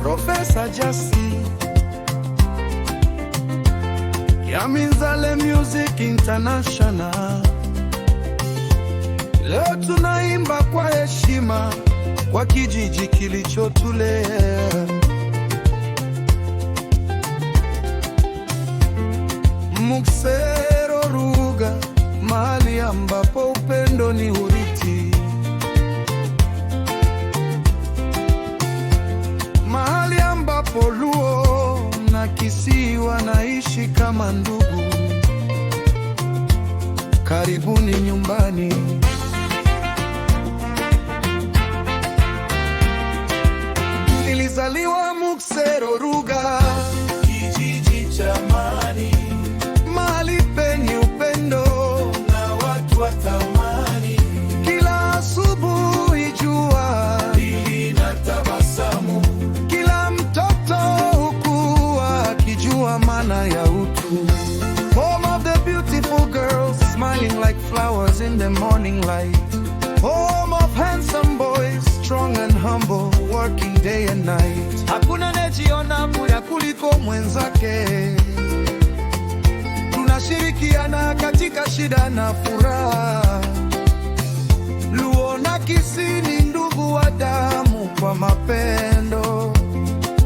Professor Jassy, Yaminzale Music International. Leo tunaimba kwa heshima kwa kijiji kilichotulea. Muksero Ruga, mahali ambapo upendo ni urithi, mahali ambapo Luo na Kisii wanaishi kama ndugu. Karibuni nyumbani. Nilizaliwa Muksero Ruga, kijiji cha amani, mahali penye upendo na watu wa thamani. Kila asubuhi jua linatabasamu, kila mtoto hukua akijua maana ya utu. Home of the beautiful girls smiling like flowers in the morning light. Home of handsome boys, strong and humble, working day and night. Hakuna nejiona bora kuliko mwenzake. Tunashirikiana katika shida na furaha. Luo na Kisii ni ndugu wa damu kwa mapendo.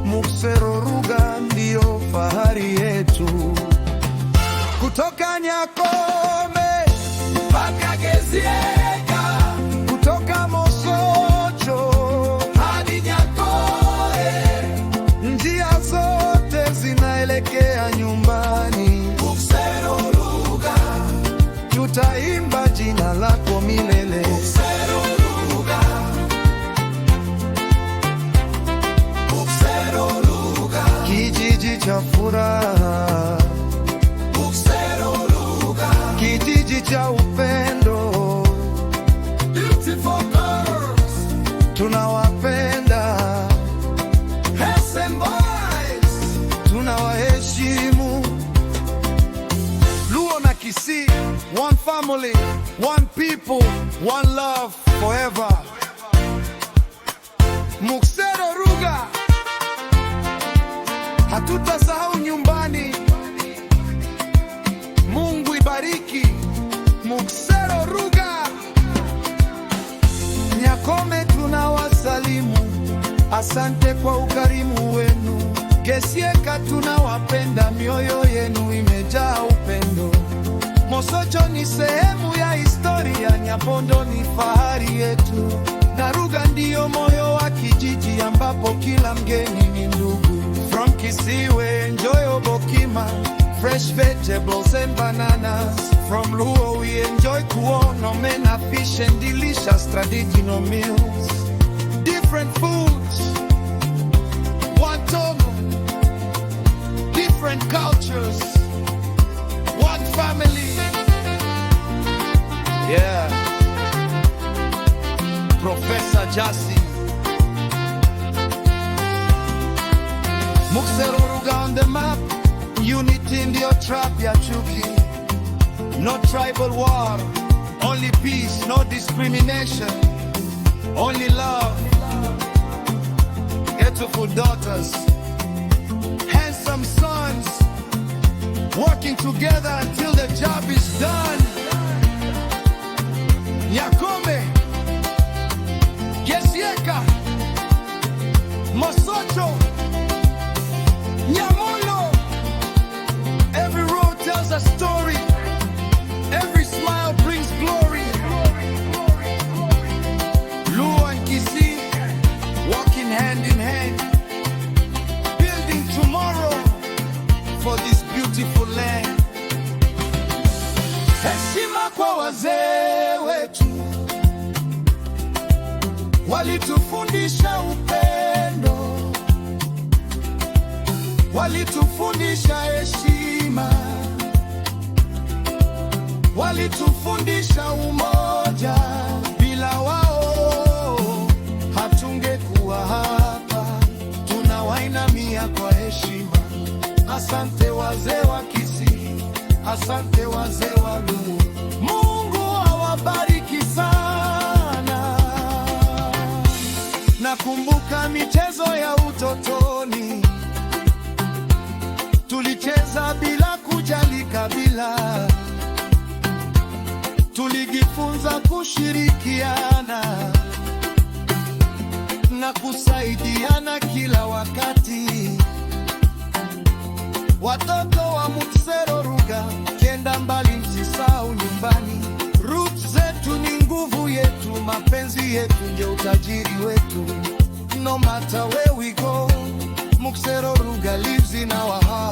Muksero Ruga ndio fahari yetu. Kutoka Nyakome mpaka Gezieka, kutoka Mosocho hadi Nyakoe, njia zote zinaelekea nyumbani. Muksero Ruga, tutaimba jina lako milele. Muksero Ruga, Muksero Ruga, kijiji cha furaha. Muksero Ruga, kijiji cha upendo. Beautiful girls, tunawapenda. Handsome boys, tunawaheshimu. Luo na Kisii, one family, one people, one love forever. Muksero Ruga, hatutasahau nyumbani. Mungu ibariki Muksero Ruga. Nyakome tunawasalimu, asante kwa ukarimu wenu. Gezieka tunawapenda, mioyo yenu imejaa upendo. Mosocho ni sehemu ya historia, Nyabondo ni fahari yetu. Na Ruga ndiyo moyo wa kijiji ambapo kila mgeni ni ndugu. From Kisii we enjoy obokima, fresh vegetables and bananas. From Luo we enjoy kuon, omena, fish and delicious traditional meals. Different foods, one tongue, different cultures, one family. Yeah. Professor Jassy, Muksero Ruga on the map. Unity ndio trap ya chuki. No tribal war, only peace, no discrimination, only love. Beautiful daughters, handsome sons, working together until the job is done. Nyakome, Gezieka, Mosocho, Nyamolo. Every road tells a story. Every smile brings glory. Luo and Kisii, walking hand in hand, building tomorrow for this beautiful land. Heshima kwa wazee wetu, walitufundisha upendo, walitufundisha heshima, walitufundisha umoja. Bila wao hatungekuwa hapa. Tunawainamia kwa heshima. Asante wazee wa Kisii, asante wazee wa Luo. Mungu awabariki sana. Nakumbuka michezo ya utotoni, tulicheza bila kujali kabila, tulijifunza kushirikiana na kusaidiana kila wakati. Watoto wa Mutsero Ruga, kenda mbali, msisahau nyumbani. Roots zetu ni nguvu yetu, mapenzi yetu ndio utajiri wetu. No matter where we go, Mutsero Ruga lives in our heart.